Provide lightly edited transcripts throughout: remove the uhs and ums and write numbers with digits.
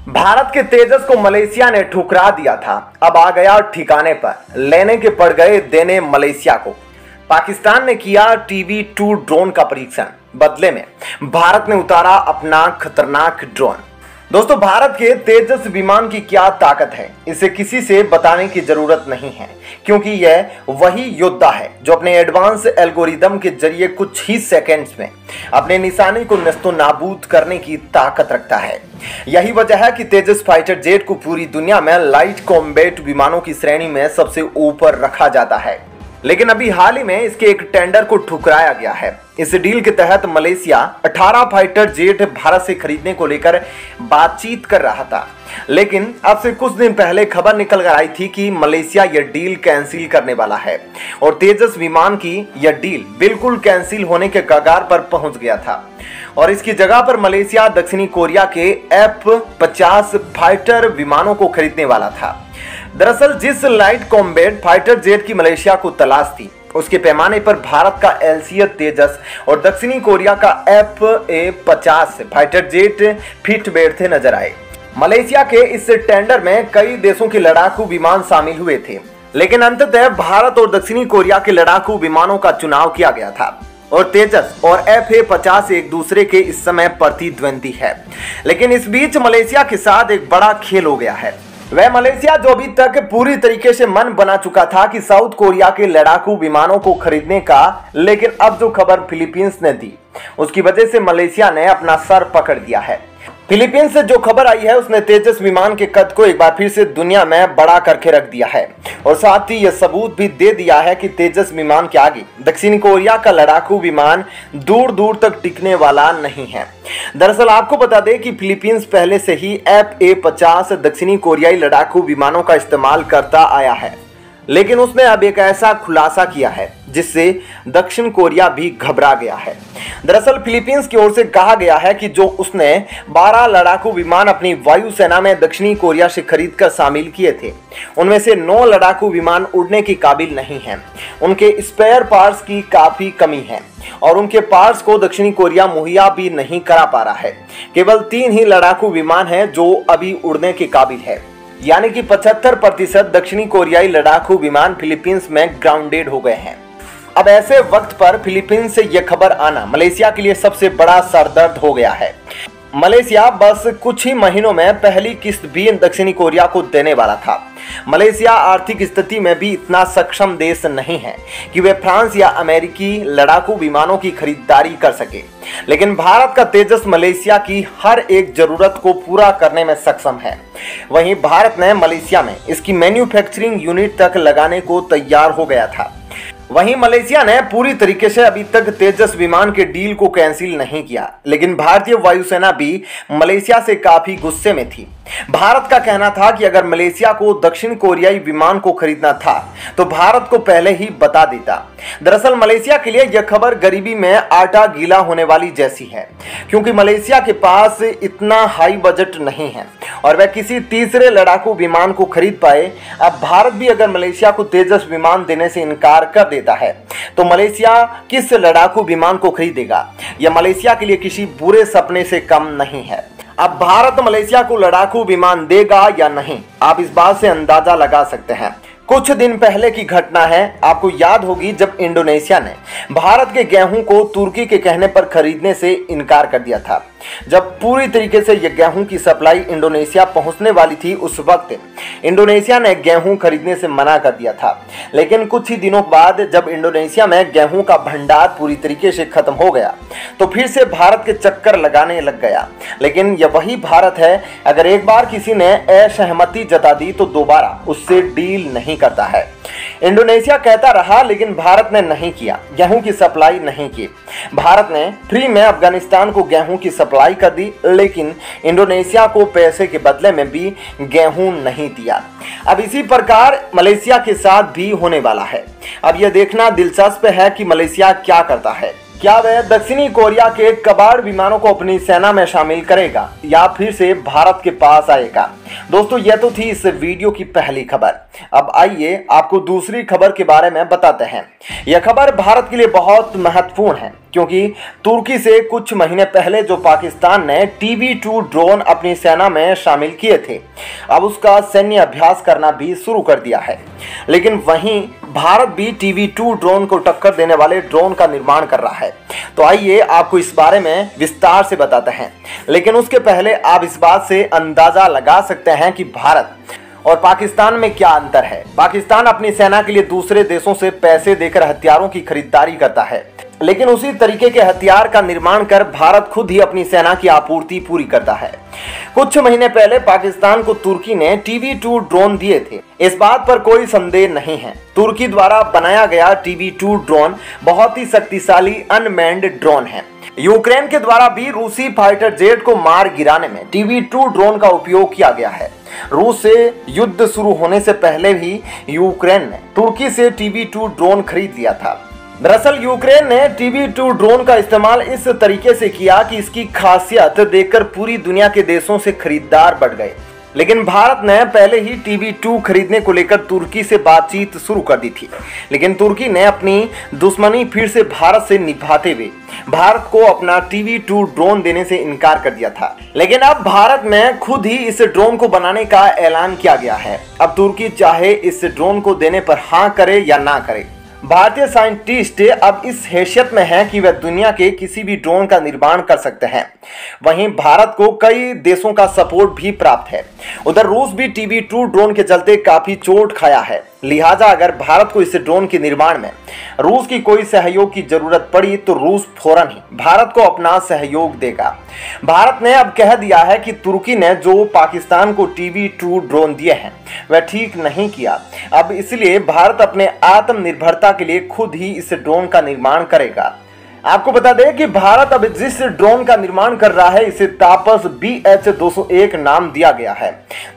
भारत के तेजस को मलेशिया ने ठुकरा दिया था। अब आ गया ठिकाने पर, लेने के पड़ गए देने मलेशिया को। पाकिस्तान ने किया TB2 ड्रोन का परीक्षण, बदले में भारत ने उतारा अपना खतरनाक ड्रोन। दोस्तों, भारत के तेजस विमान की क्या ताकत है, इसे किसी से बताने की जरूरत नहीं है, क्योंकि यह वही योद्धा है जो अपने एडवांस एल्गोरिदम के जरिए कुछ ही सेकंड्स में अपने निशाने को नस्तो नाबूद करने की ताकत रखता है। यही वजह है कि तेजस फाइटर जेट को पूरी दुनिया में लाइट कॉम्बैट विमानों की श्रेणी में सबसे ऊपर रखा जाता है। लेकिन अभी हाल ही में इसके एक टेंडर को ठुकराया गया है। इस डील के तहत मलेशिया 18 फाइटर जेट भारत से खरीदने को लेकर बातचीत कर रहा था, लेकिन अब से कुछ दिन पहले खबर निकल कर आई थी कि मलेशिया यह डील कैंसिल करने वाला है और तेजस विमान की यह डील बिल्कुल कैंसिल होने के कगार पर पहुंच गया था और इसकी जगह पर मलेशिया दक्षिणी कोरिया के F-50 फाइटर विमानों को खरीदने वाला था। दरअसल जिस लाइट कॉम्बैट फाइटर जेट की मलेशिया को तलाश थी, उसके पैमाने पर भारत का LCA तेजस और दक्षिणी कोरिया का F-50 फाइटर जेट फिट बैठते नजर आए। मलेशिया के इस टेंडर में कई देशों के लड़ाकू विमान शामिल हुए थे, लेकिन अंततः भारत और दक्षिणी कोरिया के लड़ाकू विमानों का चुनाव किया गया था और तेजस और F-50 एक दूसरे के इस समय प्रतिद्वंदी है। लेकिन इस बीच मलेशिया के साथ एक बड़ा खेल हो गया है। वह मलेशिया जो अभी तक पूरी तरीके से मन बना चुका था कि साउथ कोरिया के लड़ाकू विमानों को खरीदने का, लेकिन अब जो खबर फिलीपींस ने दी उसकी वजह से मलेशिया ने अपना सर पकड़ दिया है। फिलीपींस से जो खबर आई है उसने तेजस विमान के कद को एक बार फिर से दुनिया में बड़ा करके रख दिया है और साथ ही यह सबूत भी दे दिया है कि तेजस विमान के आगे दक्षिण कोरिया का लड़ाकू विमान दूर दूर तक टिकने वाला नहीं है। दरअसल आपको बता दें कि फिलीपींस पहले से ही F-50 दक्षिणी कोरियाई लड़ाकू विमानों का इस्तेमाल करता आया है, लेकिन उसने अब एक ऐसा खुलासा किया है जिससे दक्षिण कोरिया भी घबरा गया है। दरअसल फिलीपींस की ओर से कहा गया है कि जो उसने 12 लड़ाकू विमान अपनी वायुसेना में दक्षिणी कोरिया से खरीदकर शामिल किए थे, उनमें से 9 लड़ाकू विमान उड़ने की काबिल नहीं हैं। उनके स्पेयर पार्ट्स की काफी कमी है और उनके पार्ट्स को दक्षिणी कोरिया मुहैया भी नहीं करा पा रहा है। केवल 3 ही लड़ाकू विमान हैं जो अभी उड़ने के काबिल है, यानी कि 75% दक्षिणी कोरियाई लड़ाकू विमान फिलीपींस में ग्राउंडेड हो गए हैं। अब ऐसे वक्त पर फिलीपींस से यह खबर आना मलेशिया के लिए सबसे बड़ा सरदर्द हो गया है। मलेशिया बस कुछ ही महीनों में पहली किस्त भी दक्षिणी कोरिया को देने वाला था। मलेशिया आर्थिक स्थिति में भी इतना सक्षम देश नहीं है कि वे फ्रांस या अमेरिकी लड़ाकू विमानों की खरीदारी कर सके, लेकिन भारत का तेजस मलेशिया की हर एक जरूरत को पूरा करने में सक्षम है। वहीं भारत ने मलेशिया में इसकी मैन्युफैक्चरिंग यूनिट तक लगाने को तैयार हो गया था। वहीं मलेशिया ने पूरी तरीके से अभी तक तेजस विमान के डील को कैंसिल नहीं किया, लेकिन भारतीय वायुसेना भी मलेशिया से काफी गुस्से में थी। भारत का कहना था कि अगर मलेशिया को दक्षिण कोरियाई विमान को खरीदना था तो भारत को पहले ही बता देता। दरअसल मलेशिया के लिए यह खबर गरीबी में आटा गीला होने वाली जैसी है, क्योंकि मलेशिया के पास इतना हाई बजट नहीं है और वह किसी तीसरे लड़ाकू विमान को खरीद पाए। अब भारत भी अगर मलेशिया को तेजस विमान देने से इनकार कर देता है तो मलेशिया किस लड़ाकू विमान को खरीदेगा? यह मलेशिया के लिए किसी बुरे सपने से कम नहीं है। अब भारत मलेशिया को लड़ाकू विमान देगा या नहीं, आप इस बात से अंदाजा लगा सकते हैं। कुछ दिन पहले की घटना है, आपको याद होगी जब इंडोनेशिया ने भारत के गेहूं को तुर्की के कहने पर खरीदने से इनकार कर दिया था। जब पूरी तरीके से यह गेहूं की सप्लाई इंडोनेशिया पहुंचने वाली थी, उस वक्त इंडोनेशिया ने गेहूं खरीदने से मना कर दिया था। लेकिन कुछ ही दिनों बाद जब इंडोनेशिया में गेहूं का भंडार पूरी तरीके से खत्म हो गया तो फिर से भारत के चक्कर लगाने लग गया। लेकिन यह वही भारत है, अगर एक बार किसी ने असहमति जता दी तो दोबारा उससे डील नहीं करता है। इंडोनेशिया कहता रहा, लेकिन भारत ने नहीं किया, गेहूं की सप्लाई नहीं की। भारत ने फ्री में अफगानिस्तान को गेहूं की सप्लाई कर दी, लेकिन इंडोनेशिया को पैसे के बदले में भी गेहूं नहीं दिया। अब इसी प्रकार मलेशिया के साथ भी होने वाला है। अब यह देखना दिलचस्प है कि मलेशिया क्या करता है, क्या वह दक्षिणी कोरिया के कबाड़ विमानों को अपनी सेना में शामिल करेगा या फिर से भारत के पास आएगा? दोस्तों, यह तो थी इस वीडियो की पहली खबर। अब आइए आपको दूसरी खबर के बारे में बताते हैं। यह खबर भारत के लिए बहुत महत्वपूर्ण है क्योंकि तुर्की से कुछ महीने पहले जो पाकिस्तान ने TB2 ड्रोन अपनी सेना में शामिल किए थे, अब उसका सैन्य अभ्यास करना भी शुरू कर दिया है। लेकिन वहीं भारत भी TB2 ड्रोन को टक्कर देने वाले ड्रोन का निर्माण कर रहा है। तो आइए आपको इस बारे में विस्तार से बताते हैं। लेकिन उसके पहले आप इस बात से अंदाजा लगा सकते हैं कि भारत और पाकिस्तान में क्या अंतर है। पाकिस्तान अपनी सेना के लिए दूसरे देशों से पैसे देकर हथियारों की खरीदारी करता है, लेकिन उसी तरीके के हथियार का निर्माण कर भारत खुद ही अपनी सेना की आपूर्ति पूरी करता है। कुछ महीने पहले पाकिस्तान को तुर्की ने TB2 ड्रोन दिए थे, इस बात पर कोई संदेह नहीं है। तुर्की द्वारा बनाया गया TB2 ड्रोन बहुत ही शक्तिशाली अनमैन्ड ड्रोन है। यूक्रेन के द्वारा भी रूसी फाइटर जेट को मार गिराने में TB2 ड्रोन का उपयोग किया गया है। रूस से युद्ध शुरू होने से पहले ही यूक्रेन ने तुर्की से TB2 ड्रोन खरीद लिया था। दरअसल यूक्रेन ने TB2 ड्रोन का इस्तेमाल इस तरीके से किया कि इसकी खासियत देखकर पूरी दुनिया के देशों से खरीदार बढ़ गए। लेकिन भारत ने पहले ही TB2 खरीदने को लेकर तुर्की से बातचीत शुरू कर दी थी, लेकिन तुर्की ने अपनी दुश्मनी फिर से भारत से निभाते हुए भारत को अपना TB2 ड्रोन देने से इनकार कर दिया था। लेकिन अब भारत में खुद ही इस ड्रोन को बनाने का ऐलान किया गया है। अब तुर्की चाहे इस ड्रोन को देने पर हाँ करे या ना करे, भारतीय साइंटिस्ट अब इस हैसियत में हैं कि वह दुनिया के किसी भी ड्रोन का निर्माण कर सकते हैं। वहीं भारत को कई देशों का सपोर्ट भी प्राप्त है। उधर रूस भी TB2 ड्रोन के चलते काफी चोट खाया है। लिहाजा अगर भारत को इस ड्रोन के निर्माण में रूस की कोई सहयोग की जरूरत पड़ी तो रूस फौरन ही भारत को अपना सहयोग देगा। भारत ने अब कह दिया है कि तुर्की ने जो पाकिस्तान को TB2 ड्रोन दिए हैं वह ठीक नहीं किया। अब इसलिए भारत अपने आत्मनिर्भरता के लिए खुद ही इस ड्रोन का निर्माण करेगा। आपको बता दें कि भारत अब जिस ड्रोन का निर्माण कर रहा है इसे तापस BH-201 नाम दिया गया है।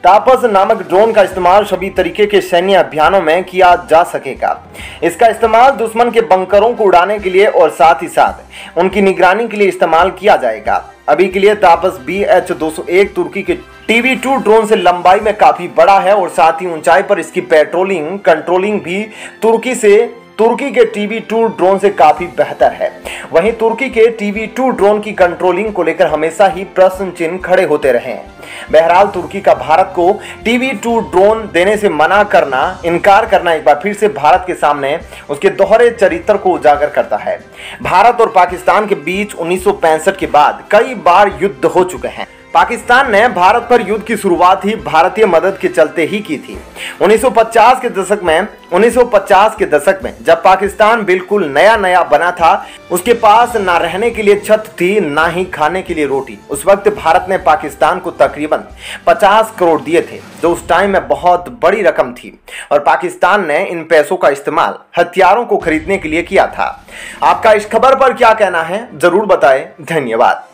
तापस नामक ड्रोन का इस्तेमाल सभी तरीके के सैन्य अभियानों में किया जा सकेगा। इसका इस्तेमाल दुश्मन के बंकरों को उड़ाने के लिए और साथ ही साथ उनकी निगरानी के लिए इस्तेमाल किया जाएगा। अभी के लिए तापस BH-201 तुर्की के TB2 ड्रोन से लंबाई में काफी बड़ा है और साथ ही ऊंचाई पर इसकी पेट्रोलिंग कंट्रोलिंग भी तुर्की के TB2 ड्रोन से काफी बेहतर है। वहीं तुर्की के TB2 ड्रोन की कंट्रोलिंग को लेकर हमेशा ही प्रश्न चिन्ह खड़े होते रहे हैं। बहरहाल तुर्की का भारत को TB2 ड्रोन देने से इनकार करना एक बार फिर से भारत के सामने उसके दोहरे चरित्र को उजागर करता है। भारत और पाकिस्तान के बीच 1965 के बाद कई बार युद्ध हो चुके हैं। पाकिस्तान ने भारत पर युद्ध की शुरुआत ही भारतीय मदद के चलते ही की थी। 1950 के दशक में जब पाकिस्तान बिल्कुल नया बना था, उसके पास ना रहने के लिए छत थी ना ही खाने के लिए रोटी। उस वक्त भारत ने पाकिस्तान को तकरीबन 50 करोड़ दिए थे, जो उस टाइम में बहुत बड़ी रकम थी और पाकिस्तान ने इन पैसों का इस्तेमाल हथियारों को खरीदने के लिए किया था। आपका इस खबर पर क्या कहना है जरूर बताएं। धन्यवाद।